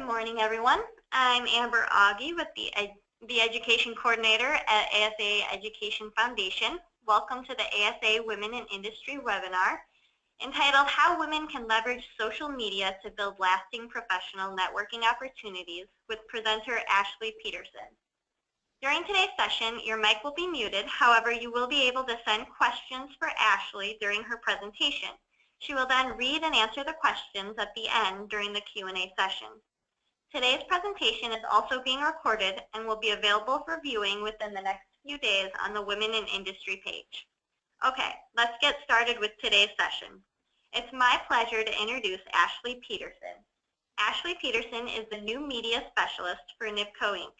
morning, everyone. I'm Amber Augie with the Education Coordinator at ASA Education Foundation. Welcome to the ASA Women in Industry webinar entitled How Women Can Leverage Social Media to Build Lasting Professional Networking Opportunities with presenter Ashley Peterson. During today's session, your mic will be muted. However, you will be able to send questions for Ashley during her presentation. She will then read and answer the questions at the end during the Q&A session. Today's presentation is also being recorded and will be available for viewing within the next few days on the Women in Industry page. Okay, let's get started with today's session. It's my pleasure to introduce Ashley Peterson. Ashley Peterson is the new media specialist for NIBCO Inc.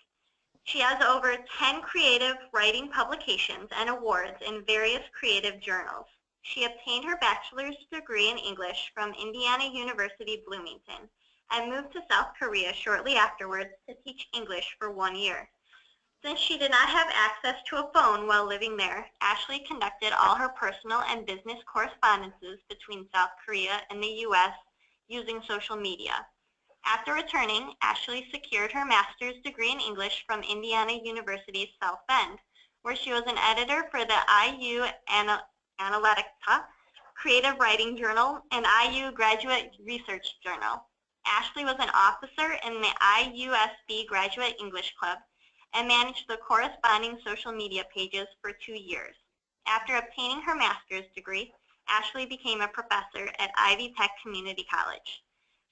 She has over 10 creative writing publications and awards in various creative journals. She obtained her bachelor's degree in English from Indiana University Bloomington and moved to South Korea shortly afterwards to teach English for 1 year. Since she did not have access to a phone while living there, Ashley conducted all her personal and business correspondences between South Korea and the U.S. using social media. After returning, Ashley secured her master's degree in English from Indiana University's South Bend, where she was an editor for the IU Analytica Creative Writing Journal and IU Graduate Research Journal. Ashley was an officer in the IUSB Graduate English Club and managed the corresponding social media pages for 2 years. After obtaining her master's degree, Ashley became a professor at Ivy Tech Community College.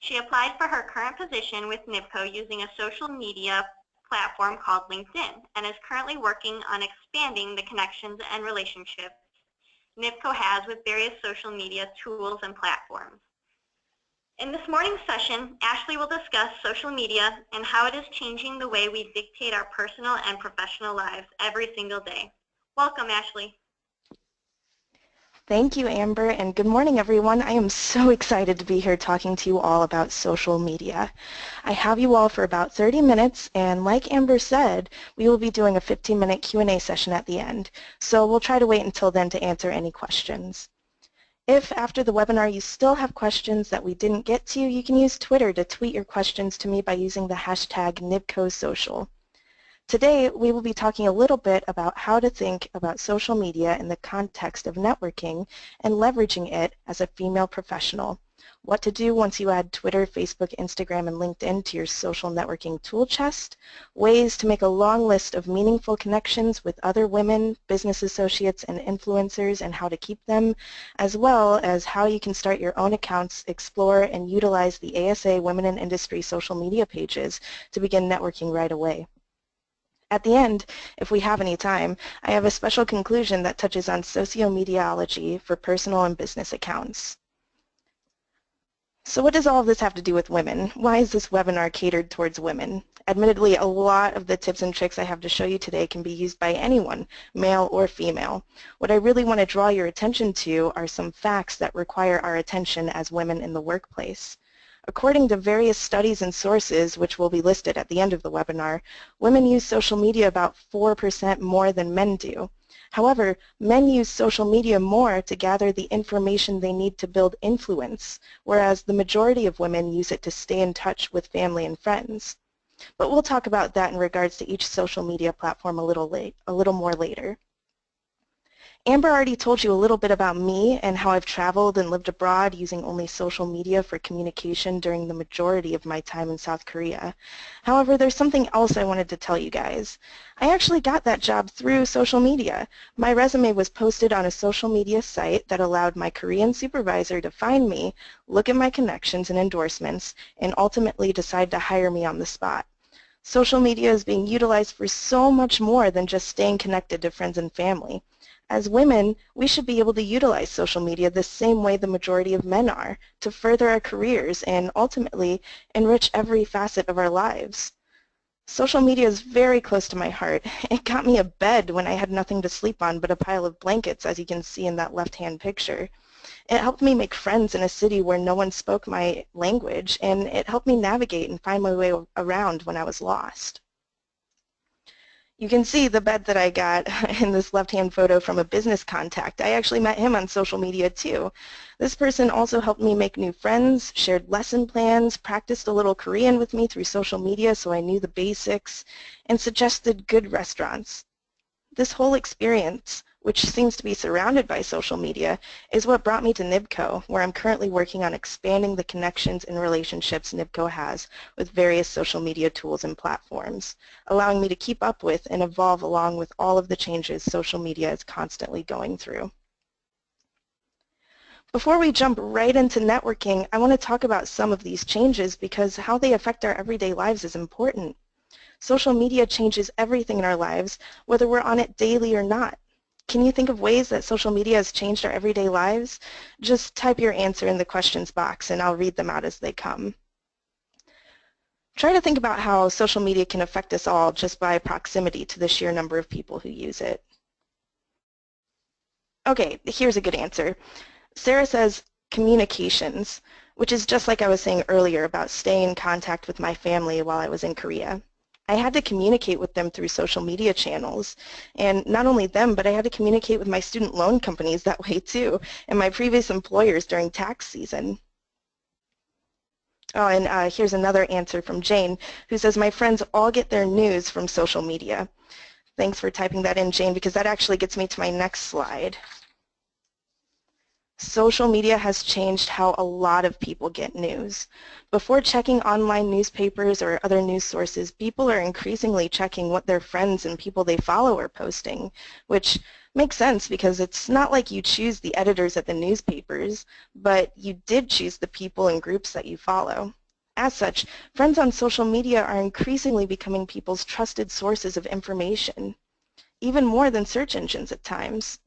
She applied for her current position with NIBCO using a social media platform called LinkedIn and is currently working on expanding the connections and relationships NIBCO has with various social media tools and platforms. In this morning's session, Ashley will discuss social media and how it is changing the way we dictate our personal and professional lives every single day. Welcome, Ashley. Thank you, Amber, and good morning, everyone. I am so excited to be here talking to you all about social media. I have you all for about 30 minutes, and like Amber said, we will be doing a 15-minute Q&A session at the end, so we'll try to wait until then to answer any questions. If after the webinar you still have questions that we didn't get to, you can use Twitter to tweet your questions to me by using the hashtag NIBCOSocial. Today, we will be talking a little bit about how to think about social media in the context of networking and leveraging it as a female professional, what to do once you add Twitter, Facebook, Instagram, and LinkedIn to your social networking tool chest, ways to make a long list of meaningful connections with other women, business associates, and influencers and how to keep them, as well as how you can start your own accounts, explore, and utilize the ASA Women in Industry social media pages to begin networking right away. At the end, if we have any time, I have a special conclusion that touches on sociomediology for personal and business accounts. So what does all of this have to do with women? Why is this webinar catered towards women? Admittedly, a lot of the tips and tricks I have to show you today can be used by anyone, male or female. What I really want to draw your attention to are some facts that require our attention as women in the workplace. According to various studies and sources, which will be listed at the end of the webinar, women use social media about 4% more than men do. However, men use social media more to gather the information they need to build influence, whereas the majority of women use it to stay in touch with family and friends. But we'll talk about that in regards to each social media platform a little more later. Amber already told you a little bit about me and how I've traveled and lived abroad using only social media for communication during the majority of my time in South Korea. However, there's something else I wanted to tell you guys. I actually got that job through social media. My resume was posted on a social media site that allowed my Korean supervisor to find me, look at my connections and endorsements, and ultimately decide to hire me on the spot. Social media is being utilized for so much more than just staying connected to friends and family. As women, we should be able to utilize social media the same way the majority of men are, to further our careers and ultimately enrich every facet of our lives. Social media is very close to my heart. It got me a bed when I had nothing to sleep on but a pile of blankets, as you can see in that left-hand picture. It helped me make friends in a city where no one spoke my language, and it helped me navigate and find my way around when I was lost. You can see the bed that I got in this left-hand photo from a business contact. I actually met him on social media too. This person also helped me make new friends, shared lesson plans, practiced a little Korean with me through social media so I knew the basics, and suggested good restaurants. This whole experience, which seems to be surrounded by social media, is what brought me to NIBCO, where I'm currently working on expanding the connections and relationships NIBCO has with various social media tools and platforms, allowing me to keep up with and evolve along with all of the changes social media is constantly going through. Before we jump right into networking, I want to talk about some of these changes because how they affect our everyday lives is important. Social media changes everything in our lives, whether we're on it daily or not. Can you think of ways that social media has changed our everyday lives? Just type your answer in the questions box and I'll read them out as they come. Try to think about how social media can affect us all just by proximity to the sheer number of people who use it. Okay, here's a good answer. Sarah says communications, which is just like I was saying earlier about staying in contact with my family while I was in Korea. I had to communicate with them through social media channels, and not only them, but I had to communicate with my student loan companies that way too, and my previous employers during tax season. Oh, and here's another answer from Jane, who says, my friends all get their news from social media. Thanks for typing that in, Jane, because that actually gets me to my next slide. Social media has changed how a lot of people get news. Before checking online newspapers or other news sources, people are increasingly checking what their friends and people they follow are posting, which makes sense because it's not like you choose the editors at the newspapers, but you did choose the people and groups that you follow. As such, friends on social media are increasingly becoming people's trusted sources of information, even more than search engines at times.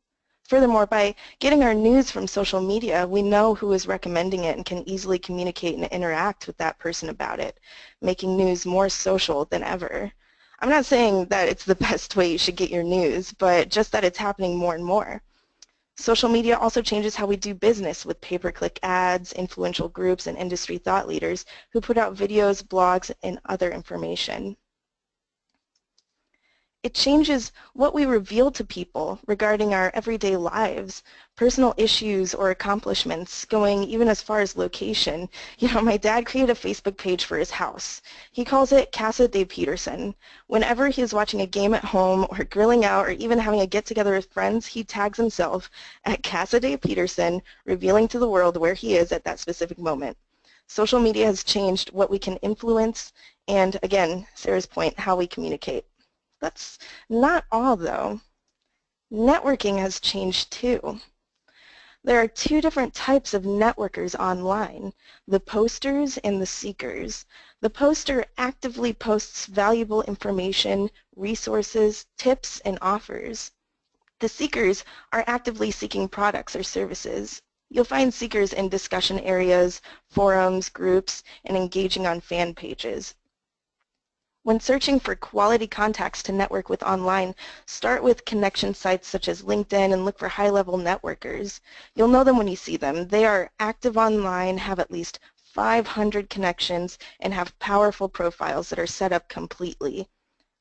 Furthermore, by getting our news from social media, we know who is recommending it and can easily communicate and interact with that person about it, making news more social than ever. I'm not saying that it's the best way you should get your news, but just that it's happening more and more. Social media also changes how we do business with pay-per-click ads, influential groups, and industry thought leaders who put out videos, blogs, and other information. It changes what we reveal to people regarding our everyday lives, personal issues or accomplishments, going even as far as location. You know, my dad created a Facebook page for his house. He calls it Casa de Peterson. Whenever he is watching a game at home or grilling out or even having a get-together with friends, he tags himself at Casa de Peterson, revealing to the world where he is at that specific moment. Social media has changed what we can influence and, again, Sarah's point, how we communicate. That's not all, though. Networking has changed, too. There are two different types of networkers online, the posters and the seekers. The poster actively posts valuable information, resources, tips, and offers. The seekers are actively seeking products or services. You'll find seekers in discussion areas, forums, groups, and engaging on fan pages. When searching for quality contacts to network with online, start with connection sites such as LinkedIn and look for high-level networkers. You'll know them when you see them. They are active online, have at least 500 connections, and have powerful profiles that are set up completely.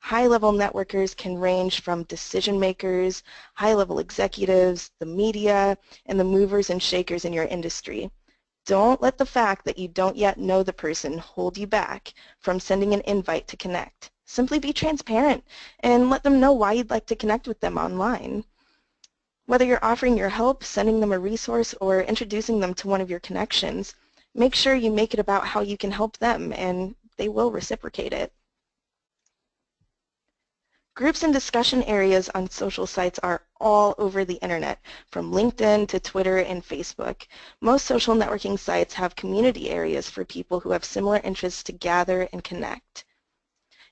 High-level networkers can range from decision makers, high-level executives, the media, and the movers and shakers in your industry. Don't let the fact that you don't yet know the person hold you back from sending an invite to connect. Simply be transparent and let them know why you'd like to connect with them online. Whether you're offering your help, sending them a resource, or introducing them to one of your connections, make sure you make it about how you can help them and they will reciprocate it. Groups and discussion areas on social sites are all over the internet, from LinkedIn to Twitter and Facebook. Most social networking sites have community areas for people who have similar interests to gather and connect.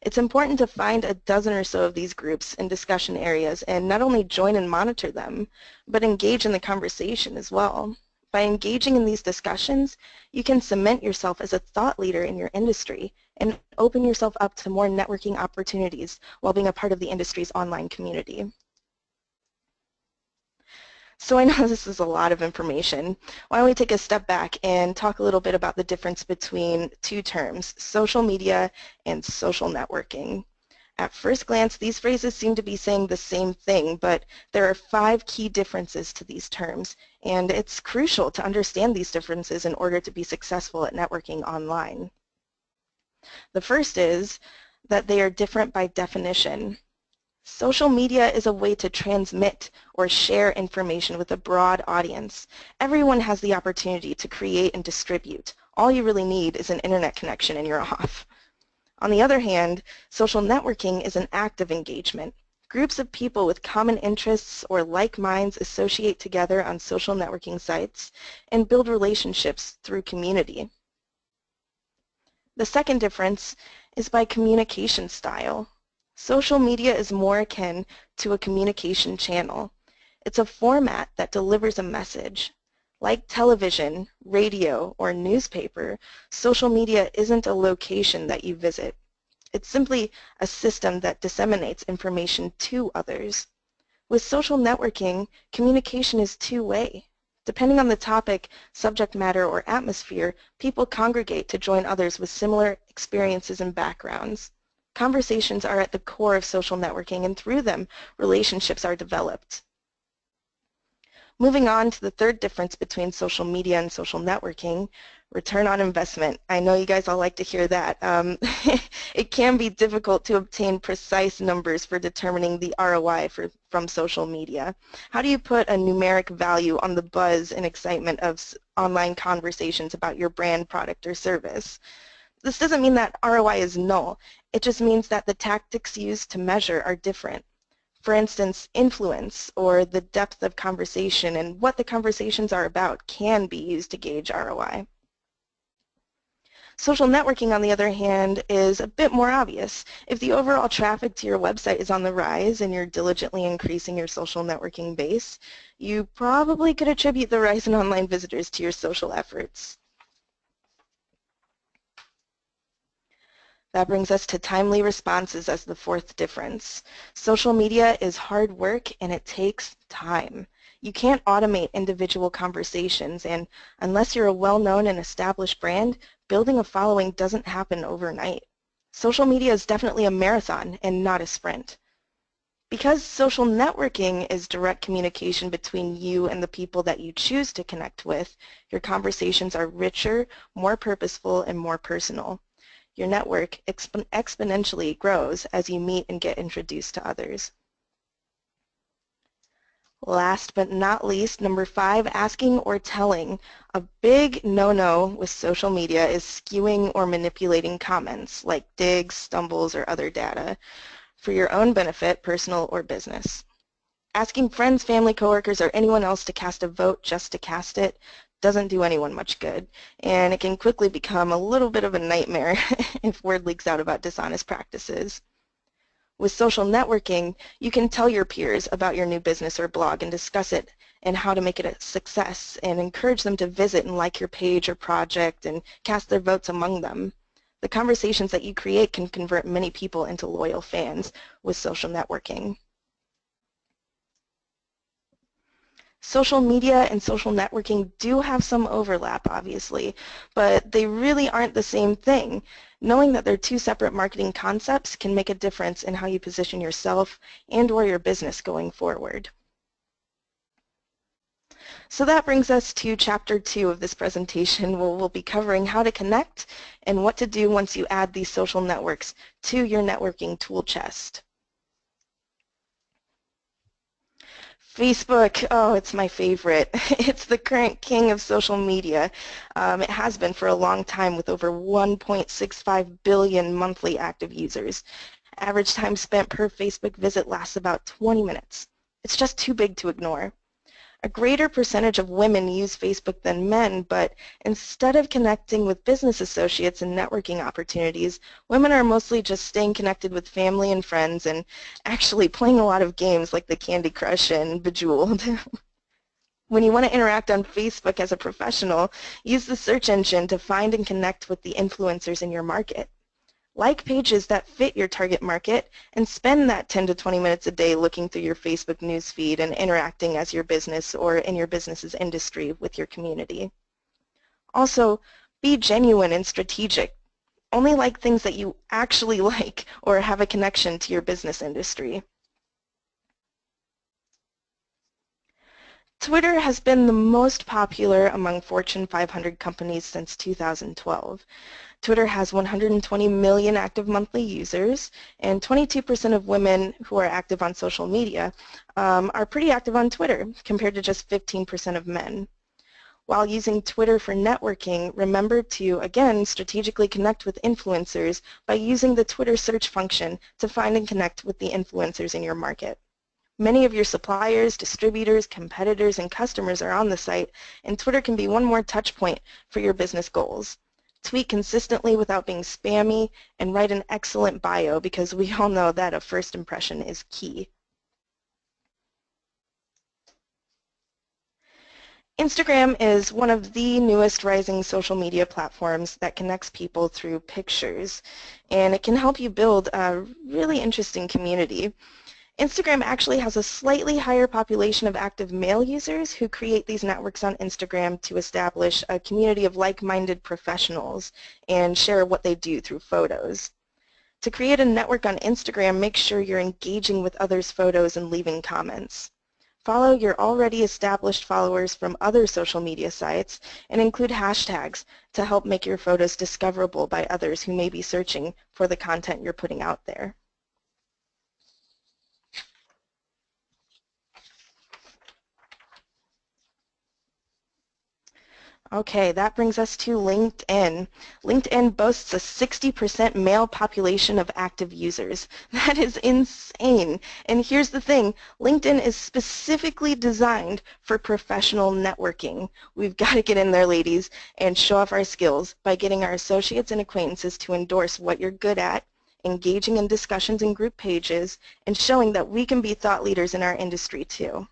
It's important to find a dozen or so of these groups and discussion areas and not only join and monitor them, but engage in the conversation as well. By engaging in these discussions, you can cement yourself as a thought leader in your industry and open yourself up to more networking opportunities while being a part of the industry's online community. So I know this is a lot of information. Why don't we take a step back and talk a little bit about the difference between two terms, social media and social networking. At first glance, these phrases seem to be saying the same thing, but there are 5 key differences to these terms, and it's crucial to understand these differences in order to be successful at networking online. The first is that they are different by definition. Social media is a way to transmit or share information with a broad audience. Everyone has the opportunity to create and distribute. All you really need is an internet connection and you're off. On the other hand, social networking is an active engagement. Groups of people with common interests or like minds associate together on social networking sites and build relationships through community. The second difference is by communication style. Social media is more akin to a communication channel. It's a format that delivers a message. Like television, radio, or newspaper, social media isn't a location that you visit. It's simply a system that disseminates information to others. With social networking, communication is two-way. Depending on the topic, subject matter, or atmosphere, people congregate to join others with similar experiences and backgrounds. Conversations are at the core of social networking, and through them, relationships are developed. Moving on to the third difference between social media and social networking, return on investment. I know you guys all like to hear that. It can be difficult to obtain precise numbers for determining the ROI from social media. How do you put a numeric value on the buzz and excitement of online conversations about your brand, product, or service? This doesn't mean that ROI is null. It just means that the tactics used to measure are different. For instance, influence or the depth of conversation and what the conversations are about can be used to gauge ROI. Social networking, on the other hand, is a bit more obvious. If the overall traffic to your website is on the rise and you're diligently increasing your social networking base, you probably could attribute the rise in online visitors to your social efforts. That brings us to timely responses as the fourth difference. Social media is hard work and it takes time. You can't automate individual conversations, and unless you're a well-known and established brand, building a following doesn't happen overnight. Social media is definitely a marathon and not a sprint. Because social networking is direct communication between you and the people that you choose to connect with, your conversations are richer, more purposeful, and more personal. Your network exponentially grows as you meet and get introduced to others. Last but not least, number 5, asking or telling. A big no-no with social media is skewing or manipulating comments like digs, stumbles, or other data for your own benefit, personal or business. Asking friends, family, coworkers, or anyone else to cast a vote just to cast it doesn't do anyone much good, and it can quickly become a little bit of a nightmare if word leaks out about dishonest practices. With social networking, you can tell your peers about your new business or blog and discuss it and how to make it a success and encourage them to visit and like your page or project and cast their votes among them. The conversations that you create can convert many people into loyal fans with social networking. Social media and social networking do have some overlap, obviously, but they really aren't the same thing. Knowing that they're two separate marketing concepts can make a difference in how you position yourself and or your business going forward. So that brings us to Chapter 2 of this presentation, where we'll be covering how to connect and what to do once you add these social networks to your networking tool chest. Facebook, oh, it's my favorite. It's the current king of social media. It has been for a long time with over 1.65 billion monthly active users. Average time spent per Facebook visit lasts about 20 minutes. It's just too big to ignore. A greater percentage of women use Facebook than men, but instead of connecting with business associates and networking opportunities, women are mostly just staying connected with family and friends and actually playing a lot of games like the Candy Crush and Bejeweled. When you want to interact on Facebook as a professional, use the search engine to find and connect with the influencers in your market. Like pages that fit your target market and spend that 10 to 20 minutes a day looking through your Facebook newsfeed and interacting as your business or in your business's industry with your community. Also, be genuine and strategic. Only like things that you actually like or have a connection to your business industry. Twitter has been the most popular among Fortune 500 companies since 2012. Twitter has 120 million active monthly users, and 22% of women who are active on social media are pretty active on Twitter, compared to just 15% of men. While using Twitter for networking, remember to, again, strategically connect with influencers by using the Twitter search function to find and connect with the influencers in your market. Many of your suppliers, distributors, competitors, and customers are on the site, and Twitter can be one more touch point for your business goals. Tweet consistently without being spammy, and write an excellent bio because we all know that a first impression is key. Instagram is one of the newest rising social media platforms that connects people through pictures, and it can help you build a really interesting community. Instagram actually has a slightly higher population of active male users who create these networks on Instagram to establish a community of like-minded professionals and share what they do through photos. To create a network on Instagram, make sure you're engaging with others' photos and leaving comments. Follow your already established followers from other social media sites and include hashtags to help make your photos discoverable by others who may be searching for the content you're putting out there. Okay, that brings us to LinkedIn. LinkedIn boasts a 60% male population of active users. That is insane. And here's the thing, LinkedIn is specifically designed for professional networking. We've got to get in there, ladies, and show off our skills by getting our associates and acquaintances to endorse what you're good at, engaging in discussions in group pages, and showing that we can be thought leaders in our industry too.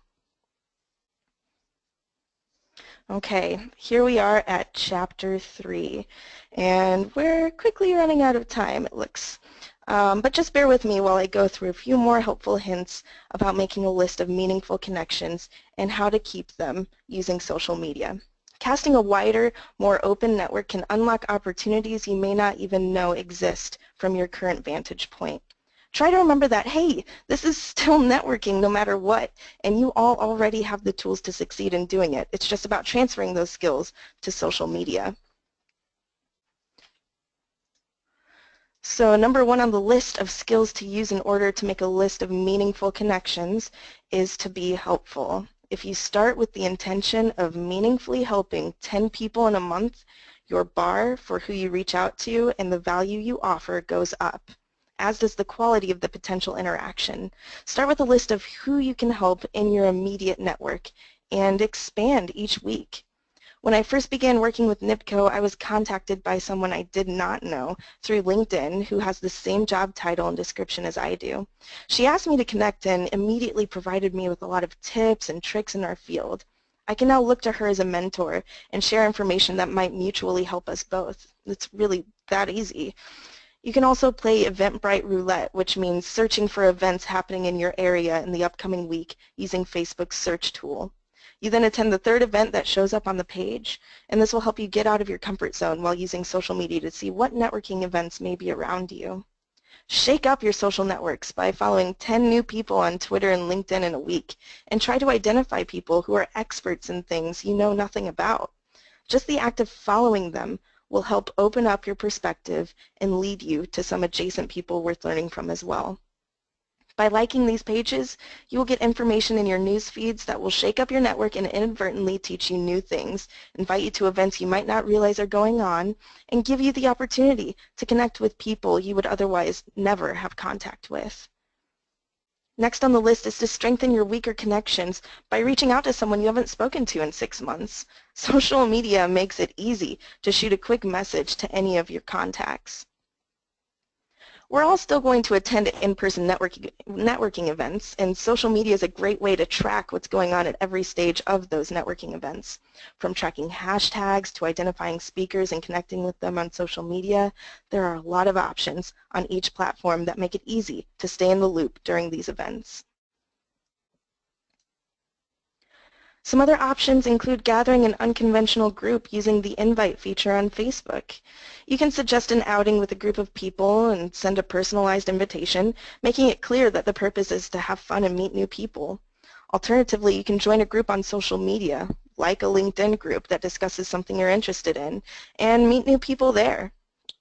Okay, here we are at Chapter 3, and we're quickly running out of time, it looks. But just bear with me while I go through a few more helpful hints about making a list of meaningful connections and how to keep them using social media. Casting a wider, more open network can unlock opportunities you may not even know exist from your current vantage point. Try to remember that, hey, this is still networking no matter what, and you all already have the tools to succeed in doing it. It's just about transferring those skills to social media. So number 1 on the list of skills to use in order to make a list of meaningful connections is to be helpful. If you start with the intention of meaningfully helping 10 people in a month, your bar for who you reach out to and the value you offer goes up, as does the quality of the potential interaction. Start with a list of who you can help in your immediate network and expand each week. When I first began working with NIBCO, I was contacted by someone I did not know through LinkedIn who has the same job title and description as I do. She asked me to connect and immediately provided me with a lot of tips and tricks in our field. I can now look to her as a mentor and share information that might mutually help us both. It's really that easy. You can also play Eventbrite Roulette, which means searching for events happening in your area in the upcoming week using Facebook's search tool. You then attend the third event that shows up on the page, and this will help you get out of your comfort zone while using social media to see what networking events may be around you. Shake up your social networks by following 10 new people on Twitter and LinkedIn in a week, and try to identify people who are experts in things you know nothing about. Just the act of following them will help open up your perspective and lead you to some adjacent people worth learning from as well. By liking these pages, you will get information in your news feeds that will shake up your network and inadvertently teach you new things, invite you to events you might not realize are going on, and give you the opportunity to connect with people you would otherwise never have contact with. Next on the list is to strengthen your weaker connections by reaching out to someone you haven't spoken to in 6 months. Social media makes it easy to shoot a quick message to any of your contacts. We're all still going to attend in-person networking events, and social media is a great way to track what's going on at every stage of those networking events. From tracking hashtags to identifying speakers and connecting with them on social media, there are a lot of options on each platform that make it easy to stay in the loop during these events. Some other options include gathering an unconventional group using the invite feature on Facebook. You can suggest an outing with a group of people and send a personalized invitation, making it clear that the purpose is to have fun and meet new people. Alternatively, you can join a group on social media, like a LinkedIn group that discusses something you're interested in, and meet new people there.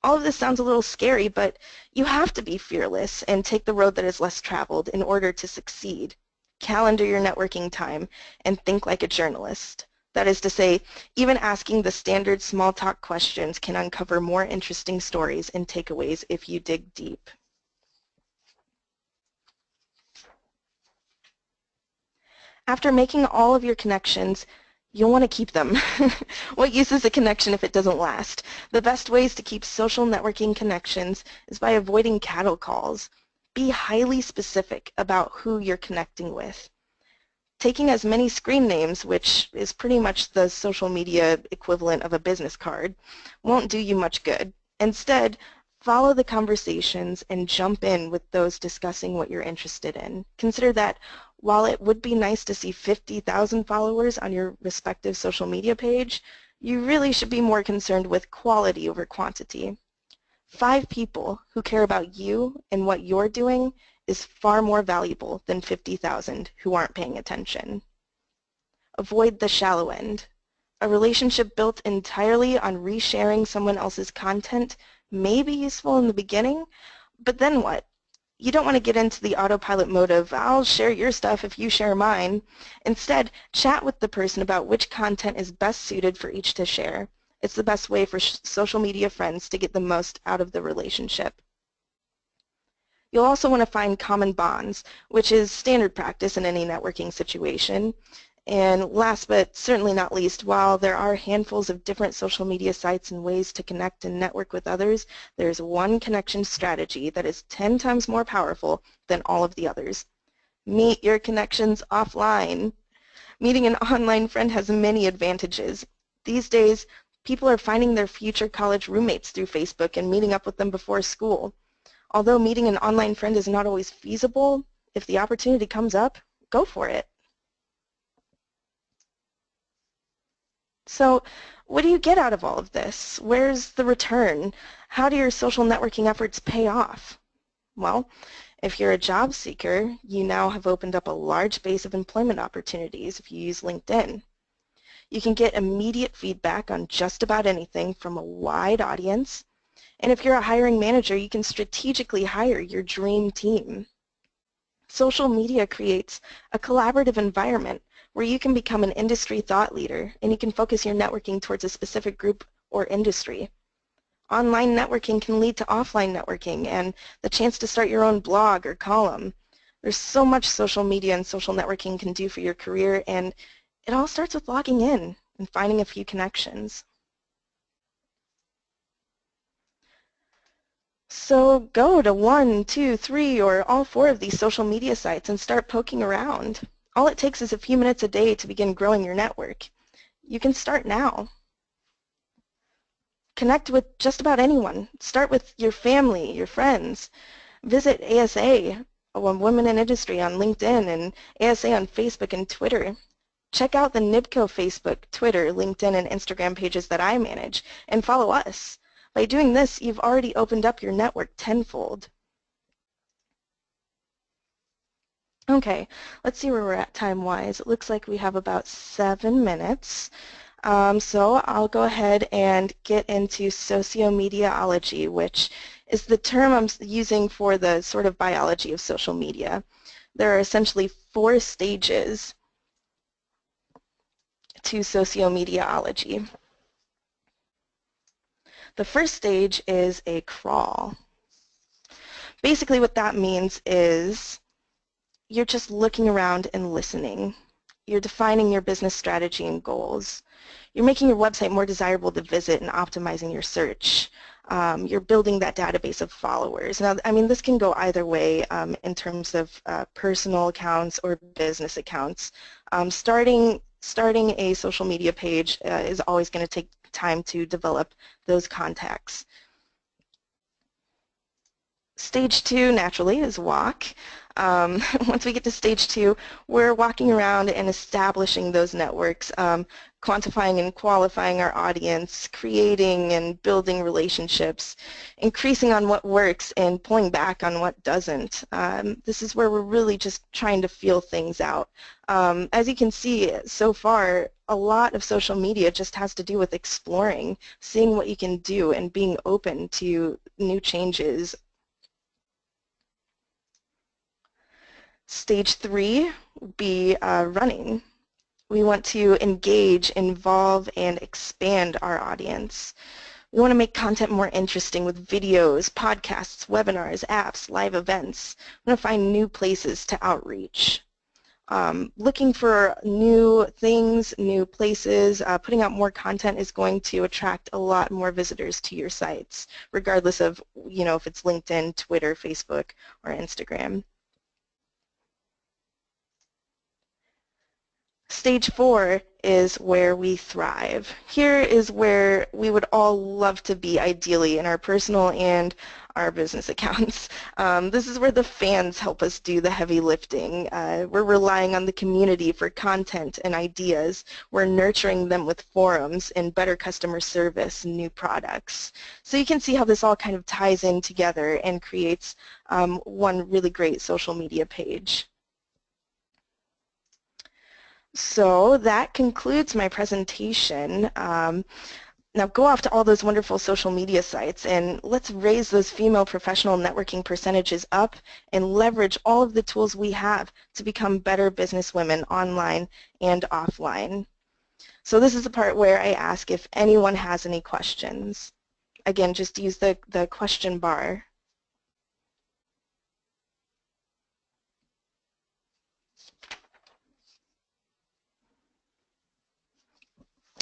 All of this sounds a little scary, but you have to be fearless and take the road that is less traveled in order to succeed. Calendar your networking time and think like a journalist. That is to say, even asking the standard small talk questions can uncover more interesting stories and takeaways if you dig deep. After making all of your connections, you'll want to keep them. What use is a connection if it doesn't last? The best ways to keep social networking connections is by avoiding cattle calls. Be highly specific about who you're connecting with. Taking as many screen names, which is pretty much the social media equivalent of a business card, won't do you much good. Instead, follow the conversations and jump in with those discussing what you're interested in. Consider that while it would be nice to see 50,000 followers on your respective social media page, you really should be more concerned with quality over quantity. 5 people who care about you and what you're doing is far more valuable than 50,000 who aren't paying attention. Avoid the shallow end. A relationship built entirely on resharing someone else's content may be useful in the beginning, but then what? You don't want to get into the autopilot mode of, I'll share your stuff if you share mine. Instead, chat with the person about which content is best suited for each to share. It's the best way for social media friends to get the most out of the relationship. You'll also want to find common bonds, which is standard practice in any networking situation. And last but certainly not least, while there are handfuls of different social media sites and ways to connect and network with others, there's one connection strategy that is 10 times more powerful than all of the others. Meet your connections offline. Meeting an online friend has many advantages. These days, people are finding their future college roommates through Facebook and meeting up with them before school. Although meeting an online friend is not always feasible, if the opportunity comes up, go for it. So what do you get out of all of this? Where's the return? How do your social networking efforts pay off? Well, if you're a job seeker, you now have opened up a large base of employment opportunities if you use LinkedIn. You can get immediate feedback on just about anything from a wide audience. And if you're a hiring manager, you can strategically hire your dream team. Social media creates a collaborative environment where you can become an industry thought leader and you can focus your networking towards a specific group or industry. Online networking can lead to offline networking and the chance to start your own blog or column. There's so much social media and social networking can do for your career, and it all starts with logging in and finding a few connections. So go to 1, 2, 3, or all 4 of these social media sites and start poking around. All it takes is a few minutes a day to begin growing your network. You can start now. Connect with just about anyone. Start with your family, your friends. Visit ASA, Women in Industry, on LinkedIn, and ASA on Facebook and Twitter. Check out the NIBCO Facebook, Twitter, LinkedIn, and Instagram pages that I manage, and follow us. By doing this, you've already opened up your network tenfold. Okay, let's see where we're at time-wise. It looks like we have about 7 minutes. So I'll go ahead and get into sociomediaology, which is the term I'm using for the sort of biology of social media. There are essentially 4 stages to sociomediaology. The first stage is a crawl. Basically what that means is you're just looking around and listening. You're defining your business strategy and goals. You're making your website more desirable to visit and optimizing your search. You're building that database of followers. Now, I mean, this can go either way in terms of personal accounts or business accounts. Starting a social media page is always going to take time to develop those contacts. Stage 2, naturally, is walk. Once we get to stage 2, we're walking around and establishing those networks, quantifying and qualifying our audience, creating and building relationships, increasing on what works and pulling back on what doesn't. This is where we're really just trying to feel things out. As you can see so far, a lot of social media just has to do with exploring, seeing what you can do, and being open to new changes. Stage 3 would be running. We want to engage, involve, and expand our audience. We want to make content more interesting with videos, podcasts, webinars, apps, live events. We want to find new places to outreach. Looking for new things, new places, putting out more content is going to attract a lot more visitors to your sites, regardless of, if it's LinkedIn, Twitter, Facebook, or Instagram. Stage 4 is where we thrive. Here is where we would all love to be, ideally, in our personal and our business accounts. This is where the fans help us do the heavy lifting. We're relying on the community for content and ideas. We're nurturing them with forums and better customer service and new products. So you can see how this all kind of ties in together and creates one really great social media page. So that concludes my presentation. Now go off to all those wonderful social media sites and let's raise those female professional networking percentages up and leverage all of the tools we have to become better businesswomen online and offline. So this is the part where I ask if anyone has any questions. Again, just use the question bar.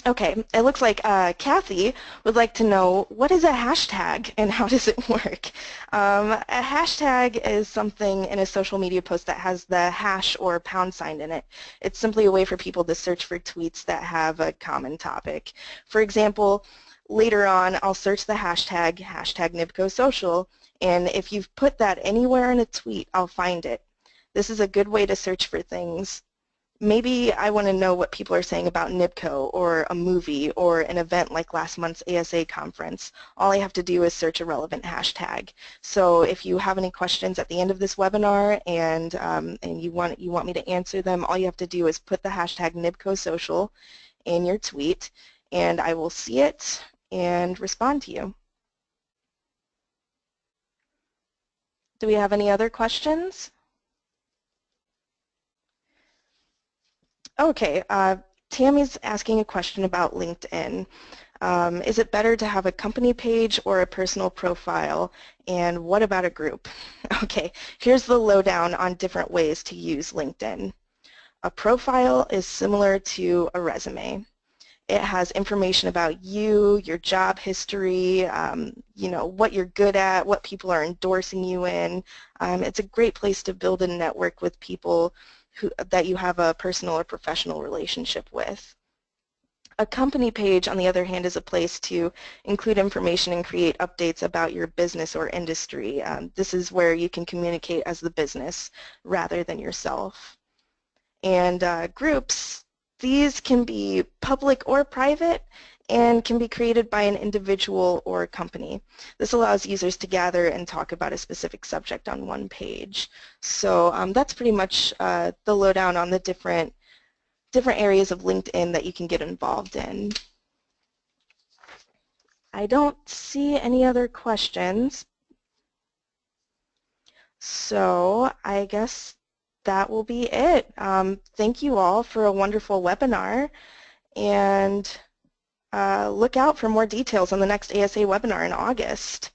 Okay, it looks like Kathy would like to know, what is a hashtag and how does it work? A hashtag is something in a social media post that has the hash or pound sign in it. It's simply a way for people to search for tweets that have a common topic. For example, later on I'll search the hashtag NIBCOSocial, and if you've put that anywhere in a tweet, I'll find it. This is a good way to search for things. Maybe I want to know what people are saying about NIBCO or a movie or an event like last month's ASA conference. All I have to do is search a relevant hashtag. So if you have any questions at the end of this webinar and you want me to answer them, all you have to do is put the hashtag NIBCOSocial in your tweet and I will see it and respond to you. Do we have any other questions? Okay, Tammy's asking a question about LinkedIn. Is it better to have a company page or a personal profile? And what about a group? Okay, here's the lowdown on different ways to use LinkedIn. A profile is similar to a resume. It has information about you, your job history, what you're good at, what people are endorsing you in. It's a great place to build a network with people that you have a personal or professional relationship with. A company page, on the other hand, is a place to include information and create updates about your business or industry. This is where you can communicate as the business rather than yourself. And groups, these can be public or private and can be created by an individual or a company. This allows users to gather and talk about a specific subject on one page. So that's pretty much the lowdown on the different areas of LinkedIn that you can get involved in. I don't see any other questions. So I guess that will be it. Thank you all for a wonderful webinar, and look out for more details on the next ASA webinar in August.